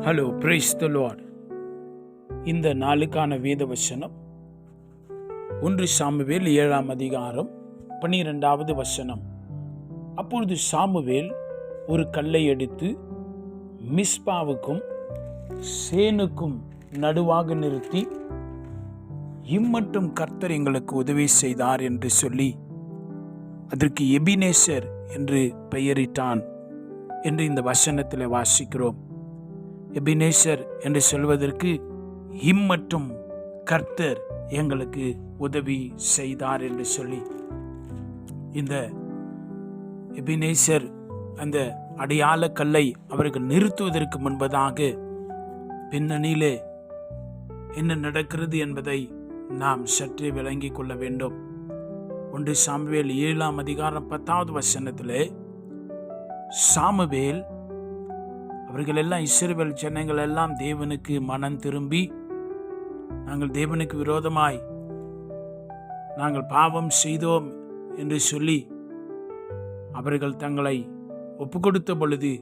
Hello, praise the Lord. இந்த நாளுக்கான வேத வசனம் 1 சாமுவேல் 7ஆம் அதிகாரம் 12வது வசனம். அப்பொழுது சாமுவேல் ஒரு கல்லை எடுத்து மிஸ்பாவுக்கும் சேனுக்கும் நடுவாக நிறுத்தி, இம்மட்டும் கர்த்தர் எங்களுக்கு உதவி செய்தார் என்று சொல்லி அதற்கு எபினேசர் என்று பெயரிட்டான் என்று இந்த வசனத்தில் வாசிக்கிறோம். எபினேசர் என்று சொல்வதற்கு இம்மட்டும் கர்த்தர் எங்களுக்கு உதவி செய்தார் என்று சொல்லி, இந்த எபினேசர் அந்த அடையாள கல்லை அவர்கள் நிறுத்துவதற்கு முன்பதாக பின்னணியிலே என்ன நடக்கிறது என்பதை நாம் சற்றே விளங்கிக் கொள்ள வேண்டும். 1 சாமுவேல் 7ஆம் அதிகாரம் 10வது வசனத்திலே சாமுவேல் அவர்கள் எல்லாம், இஸ்ரவேல் ஜனங்கள் எல்லாம் தேவனுக்கு மனம் திரும்பி, நாங்கள் தேவனுக்கு விரோதமாய் நாங்கள் பாவம் செய்தோம் என்று சொல்லி அவர்கள் தங்களை ஒப்பு கொடுத்த பொழுது,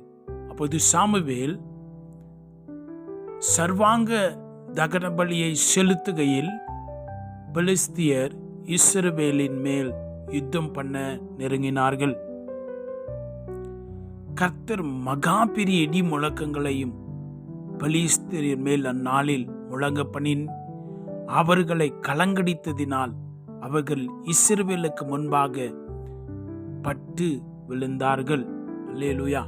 அப்போது சாமுவேல் சர்வாங்க தகன பலியை செலுத்துகையில் பெலிஸ்தியர் இஸ்ரவேலின் மேல் யுத்தம் பண்ண நெருங்கினார்கள். கர்த்தர் மகா பெரிய இடி முழக்கங்களையும் பெலிஸ்தியர் மேல் அந்நாளில் முழங்க பண்ணின் அவர்களை கலங்கடித்ததினால் அவர்கள் இஸ்ரவேலுக்கு முன்பாக பட்டு விழுந்தார்கள். அல்லேலூயா.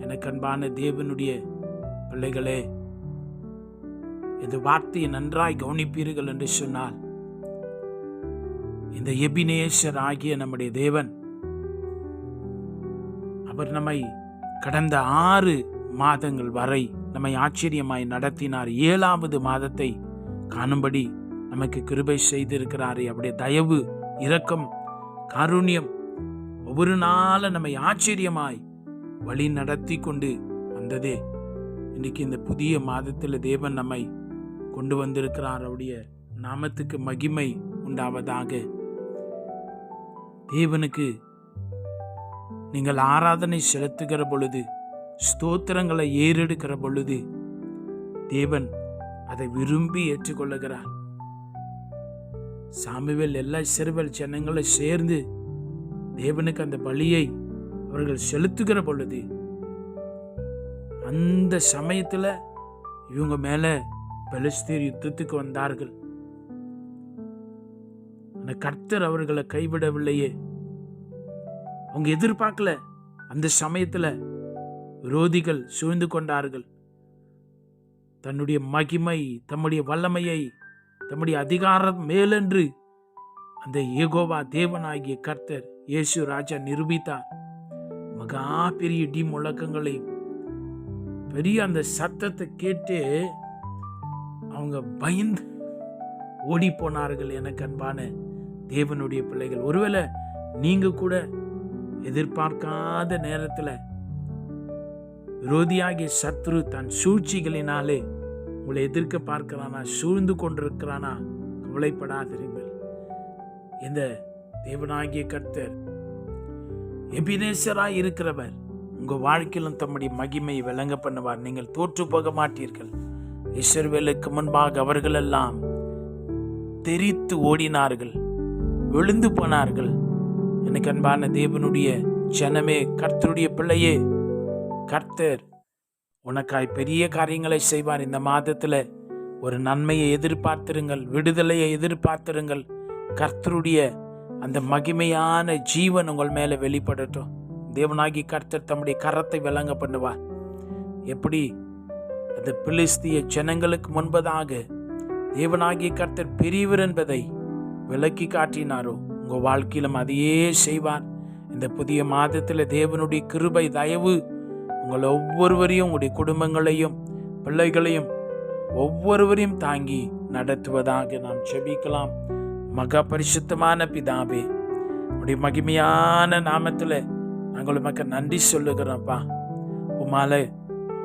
எனக்கு அன்பான தேவனுடைய பிள்ளைகளே, இந்த வார்த்தையை நன்றாய் கவனிப்பீர்கள் என்று சொன்னால், இந்த எபினேசர் ஆகிய நம்முடைய தேவன், அவர் நம்மை கடந்த 6 மாதங்கள் வரை நம்மை ஆச்சரியமாய் நடத்தினார். 7வது மாதத்தை காணும்படி நமக்கு கிருபை செய்திருக்கிறாரே. அவருடைய தயவு, இரக்கம், காருண்யம் ஒவ்வொரு நாளும் நம்மை ஆச்சரியமாய் வழி நடத்தி கொண்டு வந்ததே. இன்னைக்கு இந்த புதிய மாதத்தில் தேவன் நம்மை கொண்டு வந்திருக்கிறார். அவருடைய நாமத்துக்கு மகிமை உண்டாவதாக. தேவனுக்கு நீங்கள் ஆராதனை செலுத்துகிற பொழுது, ஸ்தோத்திரங்களை ஏறெடுக்கிற பொழுது தேவன் அதை விரும்பி ஏற்றுக்கொள்ளுகிறார். சாமுவேல் எல்லா இஸ்ரவேல் ஜனங்களை சேர்ந்து தேவனுக்கு அந்த பலியை அவர்கள் செலுத்துகிற பொழுது, அந்த சமயத்துல இவங்க மேல பெலிஸ்தியர் யுத்தத்துக்கு வந்தார்கள். அந்த கர்த்தர் அவர்களை கைவிடவில்லையே. அவங்க எதிர்பார்க்கல. அந்த சமயத்துல விரோதிகள் சூழ்ந்து கொண்டார்கள். தன்னுடைய மகிமை, தம்முடைய வல்லமையை, தம்முடைய அதிகாரம் மேலென்று அந்த யெகோவா தேவனாகிய கர்த்தர் இயேசு ராஜா நிரூபித்தார். மகா பெரிய இடி முழக்கங்களையும் பெரிய அந்த சத்தத்தை கேட்டு அவங்க பயந்து ஓடி போனார்கள். எனக்கு அன்பான தேவனுடைய பிள்ளைகள், ஒருவேளை நீங்க கூட எதிர்பார்க்காத நேரத்தில் விரோதியாகிய சத்ரு தன் சூழ்ச்சிகளினாலே உங்களை எதிர்க்க பார்க்கிறானா, சூழ்ந்து கொண்டிருக்கிறானா, கவலைப்படாதிருங்கள். இந்த தேவனாகிய கர்த்தர் எபினேசராய் இருக்கிறவர் உங்க வாழ்க்கையிலும் தம்முடைய மகிமையை விளங்க பண்ணுவார். நீங்கள் தோற்று போக மாட்டீர்கள். இஸ்ரவேலுக்கு முன்பாக அவர்கள் எல்லாம் தெரித்து ஓடினார்கள், விழுந்து போனார்கள். எனக்கு அன்பான தேவனுடைய ஜனமே, கர்த்தருடைய பிள்ளையே, கர்த்தர் உனக்காய் பெரிய காரியங்களை செய்வார். இந்த மாதத்துல ஒரு நன்மையை எதிர்பார்த்திருங்கள், விடுதலையை எதிர்பார்த்திருங்கள். கர்த்தருடைய அந்த மகிமையான ஜீவன் உங்கள் மேல வெளிப்படட்டும். தேவனாகி கர்த்தர் தம்முடைய கரத்தை விளங்க பண்ணுவார். எப்படி அந்த பெலிஸ்திய ஜனங்களுக்கு முன்பதாக தேவனாகிய கர்த்தர் பெரியவர் என்பதை விளக்கி காட்டினாரோ, உங்க வாழ்க்கையிலும் அதையே செய்வார். இந்த புதிய மாதத்துல தேவனுடைய கிருபை, தயவு உங்களை ஒவ்வொருவரையும், உங்களுடைய குடும்பங்களையும், பிள்ளைகளையும் ஒவ்வொருவரையும் தாங்கி நடத்துவதாக நாம் ஜெபிக்கலாம். மகா பரிசுத்தமான பிதாவே, உடைய மகிமையான நாமத்துல நாங்கள் உமக்கு நன்றி சொல்லுகிறோம்ப்பா. உமால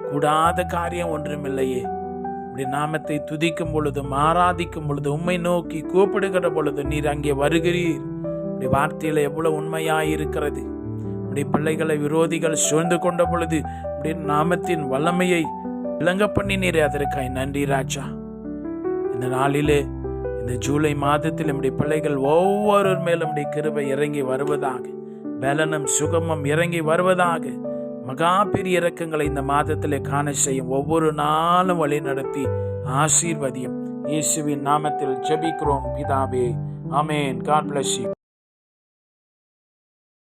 கூடாத காரியம் ஒன்றுமில்லையே. உடைய நாமத்தை துதிக்கும் பொழுதும் ஆராதிக்கும் பொழுது, உம்மை நோக்கி கூப்பிடுகிற பொழுது நீர் அங்கே வருகிறீர். உடைய வார்த்தையில எவ்வளவு உண்மையாய் இருக்கிறது. உடைய பிள்ளைகளை விரோதிகள் சூழ்ந்து கொண்ட பொழுது உடைய நாமத்தின் வல்லமையை விளங்க பண்ணினீரே, அதற்காய் நன்றி ராஜா. இந்த நாளிலே, இந்த ஜூலை மாதத்தில் நம்முடைய பிள்ளைகள் ஒவ்வொரு மேலும் நம்முடைய கிருபை இறங்கி வருவதாக, பலனும் சுகமும் இறங்கி வருவதாக, மகா பெரிய இரக்கங்களை இந்த மாதத்திலே காண செய்யும். ஒவ்வொரு நாளும் வழி நடத்தி ஆசீர்வதியும். இயேசுவின் நாமத்தில் ஜெபிக்கிறோம் பிதாவே, ஆமென். God bless you.